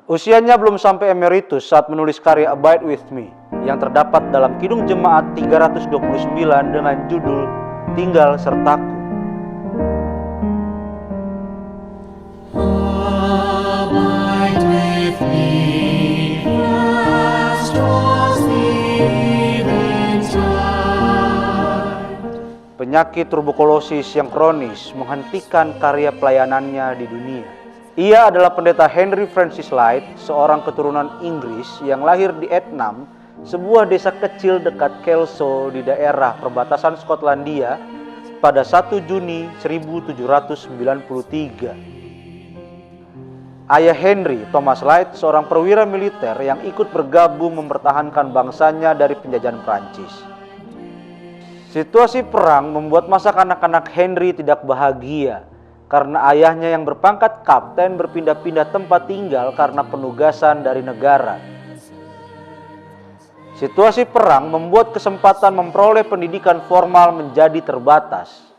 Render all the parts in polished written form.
Usianya belum sampai emeritus saat menulis karya Abide With Me yang terdapat dalam Kidung Jemaat 329 dengan judul Tinggal Sertaku. Abide with me, last was the eventide. Penyakit tuberkulosis yang kronis menghentikan karya pelayanannya di dunia. Ia adalah pendeta Henry Francis Lyte, seorang keturunan Inggris yang lahir di Ednam, sebuah desa kecil dekat Kelso di daerah perbatasan Skotlandia pada 1 Juni 1793. Ayah Henry, Thomas Lyte, seorang perwira militer yang ikut bergabung mempertahankan bangsanya dari penjajahan Prancis. Situasi perang membuat masa kanak-kanak Henry tidak bahagia karena ayahnya yang berpangkat kapten berpindah-pindah tempat tinggal karena penugasan dari negara. Situasi perang membuat kesempatan memperoleh pendidikan formal menjadi terbatas.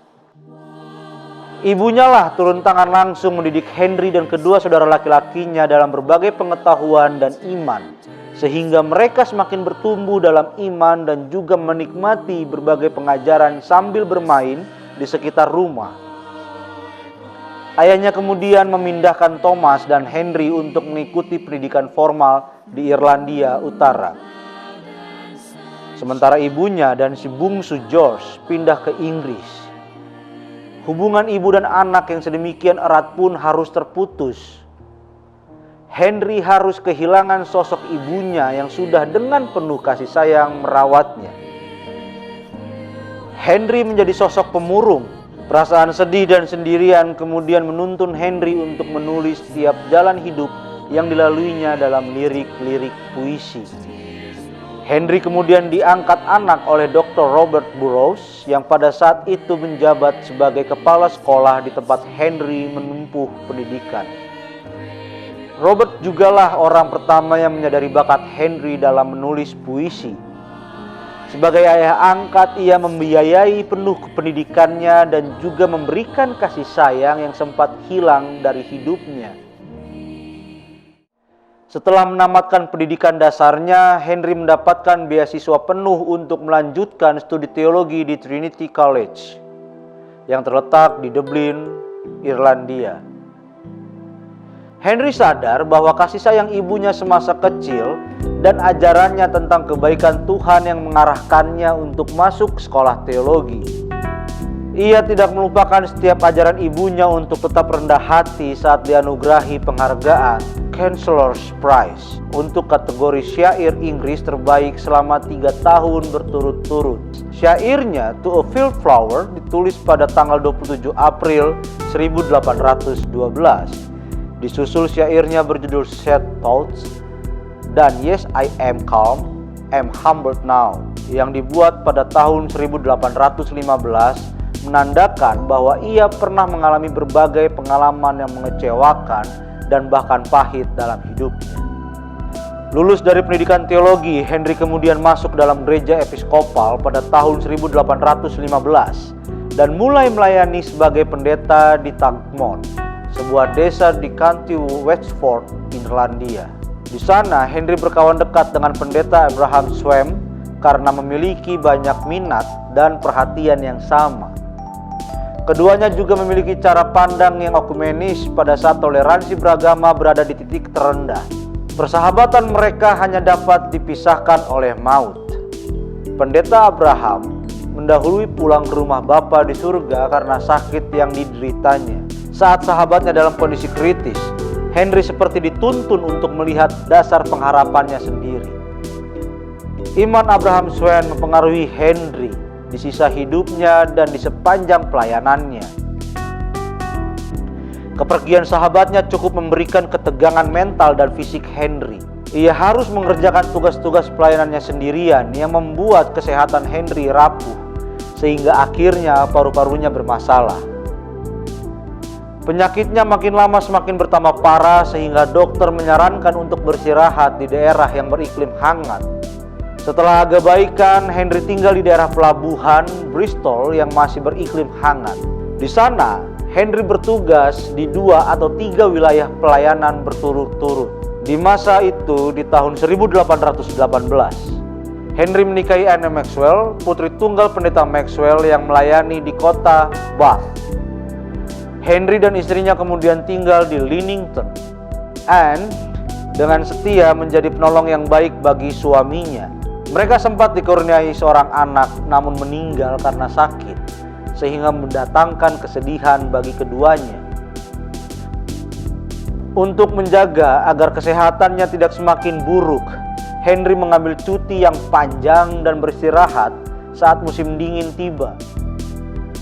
Ibunya lah turun tangan langsung mendidik Henry dan kedua saudara laki-lakinya dalam berbagai pengetahuan dan iman, sehingga mereka semakin bertumbuh dalam iman dan juga menikmati berbagai pengajaran sambil bermain di sekitar rumah. Ayahnya kemudian memindahkan Thomas dan Henry untuk mengikuti pendidikan formal di Irlandia Utara. Sementara ibunya dan si bungsu George pindah ke Inggris. Hubungan ibu dan anak yang sedemikian erat pun harus terputus. Henry harus kehilangan sosok ibunya yang sudah dengan penuh kasih sayang merawatnya. Henry menjadi sosok pemurung. Perasaan sedih dan sendirian kemudian menuntun Henry untuk menulis setiap jalan hidup yang dilaluinya dalam lirik-lirik puisi. Henry kemudian diangkat anak oleh Dr. Robert Burroughs yang pada saat itu menjabat sebagai kepala sekolah di tempat Henry menempuh pendidikan. Robert jugalah orang pertama yang menyadari bakat Henry dalam menulis puisi. Sebagai ayah angkat, ia membiayai penuh pendidikannya dan juga memberikan kasih sayang yang sempat hilang dari hidupnya. Setelah menamatkan pendidikan dasarnya, Henry mendapatkan beasiswa penuh untuk melanjutkan studi teologi di Trinity College yang terletak di Dublin, Irlandia. Henry sadar bahwa kasih sayang ibunya semasa kecil dan ajarannya tentang kebaikan Tuhan yang mengarahkannya untuk masuk sekolah teologi. Ia tidak melupakan setiap ajaran ibunya untuk tetap rendah hati saat dianugerahi penghargaan Chancellor's Prize untuk kategori syair Inggris terbaik selama 3 tahun berturut-turut. Syairnya To a Field Flower ditulis pada tanggal 27 April 1812. Disusul syairnya berjudul Sad Thoughts dan Yes I Am Calm, Am Humbled Now yang dibuat pada tahun 1815 menandakan bahwa ia pernah mengalami berbagai pengalaman yang mengecewakan dan bahkan pahit dalam hidupnya. Lulus dari pendidikan teologi, Henry kemudian masuk dalam gereja episkopal pada tahun 1815 dan mulai melayani sebagai pendeta di Tagmont, sebuah desa di County Wexford, Irlandia. Di sana, Henry berkawan dekat dengan pendeta Abraham Swaim karena memiliki banyak minat dan perhatian yang sama. Keduanya juga memiliki cara pandang yang ekumenis pada saat toleransi beragama berada di titik terendah. Persahabatan mereka hanya dapat dipisahkan oleh maut. Pendeta Abraham mendahului pulang ke rumah Bapa di surga karena sakit yang dideritanya. Saat sahabatnya dalam kondisi kritis, Henry seperti dituntun untuk melihat dasar pengharapannya sendiri. Iman Abraham Swain mempengaruhi Henry di sisa hidupnya dan di sepanjang pelayanannya. Kepergian sahabatnya cukup memberikan ketegangan mental dan fisik Henry. Ia harus mengerjakan tugas-tugas pelayanannya sendirian yang membuat kesehatan Henry rapuh, sehingga akhirnya paru-parunya bermasalah. Penyakitnya makin lama semakin bertambah parah sehingga dokter menyarankan untuk beristirahat di daerah yang beriklim hangat. Setelah agak baikan, Henry tinggal di daerah pelabuhan Bristol yang masih beriklim hangat. Di sana, Henry bertugas di 2 atau 3 wilayah pelayanan berturut-turut. Di masa itu, di tahun 1818, Henry menikahi Anne Maxwell, putri tunggal pendeta Maxwell yang melayani di kota Bath. Henry dan istrinya kemudian tinggal di Leamington. Anne dengan setia menjadi penolong yang baik bagi suaminya. Mereka sempat dikurniai seorang anak namun meninggal karena sakit, sehingga mendatangkan kesedihan bagi keduanya. Untuk menjaga agar kesehatannya tidak semakin buruk, Henry mengambil cuti yang panjang dan beristirahat saat musim dingin tiba.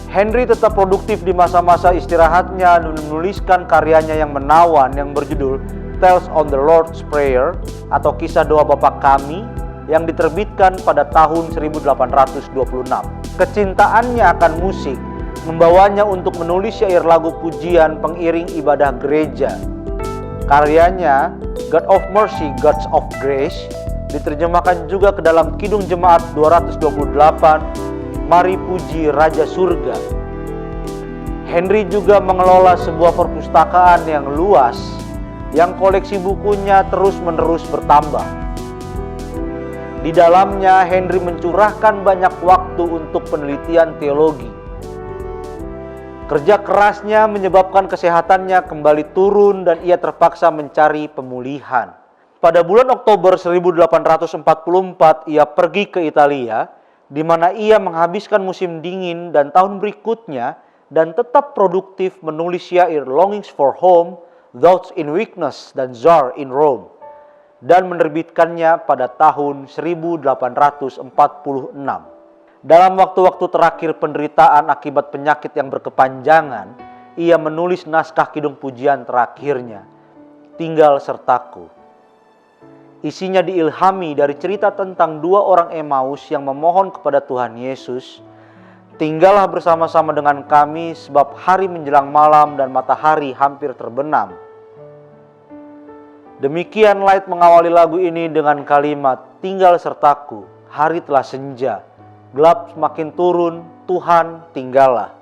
Henry tetap produktif di masa-masa istirahatnya dan menuliskan karyanya yang menawan yang berjudul Tales on the Lord's Prayer atau Kisah Doa Bapa Kami yang diterbitkan pada tahun 1826. Kecintaannya akan musik membawanya untuk menulis syair lagu pujian pengiring ibadah gereja. Karyanya God of Mercy, Gods of Grace diterjemahkan juga ke dalam Kidung Jemaat 228, Mari Puji Raja Surga. Henry juga mengelola sebuah perpustakaan yang luas yang koleksi bukunya terus-menerus bertambah. Di dalamnya Henry mencurahkan banyak waktu untuk penelitian teologi. Kerja kerasnya menyebabkan kesehatannya kembali turun dan ia terpaksa mencari pemulihan. Pada bulan Oktober 1844 ia pergi ke Italia, di mana ia menghabiskan musim dingin dan tahun berikutnya dan tetap produktif menulis syair Longings for Home, Thoughts in Weakness, dan Czar in Rome, dan menerbitkannya pada tahun 1846. Dalam waktu-waktu terakhir penderitaan akibat penyakit yang berkepanjangan, ia menulis naskah kidung pujian terakhirnya, Tinggal Sertaku. Isinya diilhami dari cerita tentang dua orang Emmaus yang memohon kepada Tuhan Yesus, "Tinggallah bersama-sama dengan kami sebab hari menjelang malam dan matahari hampir terbenam." Demikian Light mengawali lagu ini dengan kalimat, "Tinggal sertaku, hari telah senja, gelap semakin turun, Tuhan tinggallah."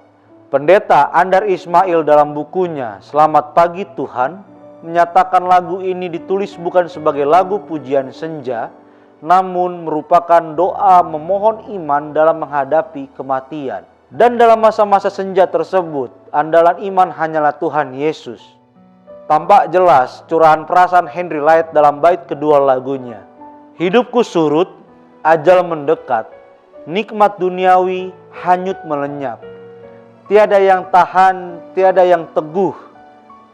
Pendeta Andar Ismail dalam bukunya Selamat Pagi Tuhan menyatakan lagu ini ditulis bukan sebagai lagu pujian senja, namun merupakan doa memohon iman dalam menghadapi kematian. Dan dalam masa-masa senja tersebut, andalan iman hanyalah Tuhan Yesus. Tampak jelas curahan perasaan Henry Light dalam bait kedua lagunya. Hidupku surut, ajal mendekat, nikmat duniawi hanyut melenyap. Tiada yang tahan, tiada yang teguh,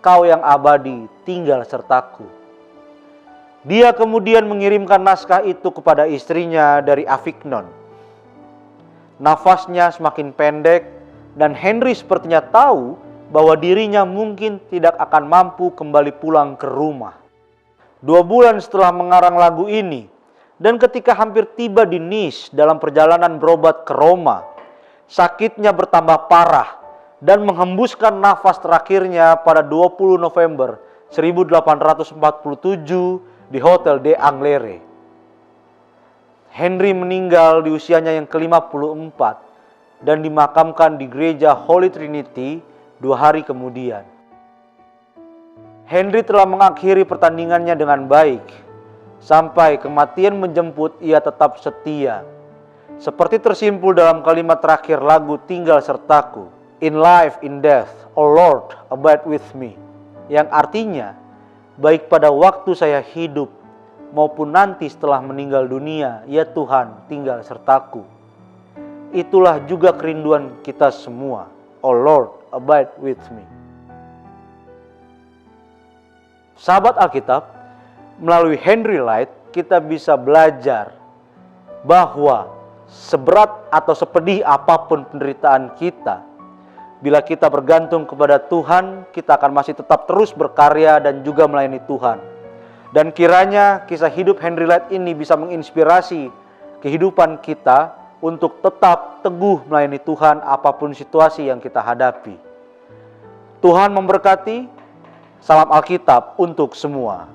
Kau yang abadi tinggal sertaku. Dia kemudian mengirimkan naskah itu kepada istrinya dari Avignon. Nafasnya semakin pendek dan Henry sepertinya tahu bahwa dirinya mungkin tidak akan mampu kembali pulang ke rumah. 2 bulan setelah mengarang lagu ini dan ketika hampir tiba di Nice dalam perjalanan berobat ke Roma, sakitnya bertambah parah dan menghembuskan nafas terakhirnya pada 20 November 1847 di Hotel des Anglais. Henry meninggal di usianya yang ke-54 dan dimakamkan di gereja Holy Trinity 2 hari kemudian. Henry telah mengakhiri pertandingannya dengan baik. Sampai kematian menjemput, ia tetap setia. Seperti tersimpul dalam kalimat terakhir lagu Tinggal Sertaku, "In life, in death, O Lord, abide with me." Yang artinya, baik pada waktu saya hidup maupun nanti setelah meninggal dunia, ya Tuhan, tinggal sertaku. Itulah juga kerinduan kita semua. O Lord, abide with me. Sahabat Alkitab, melalui Henry Light kita bisa belajar bahwa seberat atau sepedih apapun penderitaan kita, bila kita bergantung kepada Tuhan, kita akan masih tetap terus berkarya dan juga melayani Tuhan. Dan kiranya kisah hidup Henry Light ini bisa menginspirasi kehidupan kita untuk tetap teguh melayani Tuhan apapun situasi yang kita hadapi. Tuhan memberkati. Salam Alkitab untuk semua.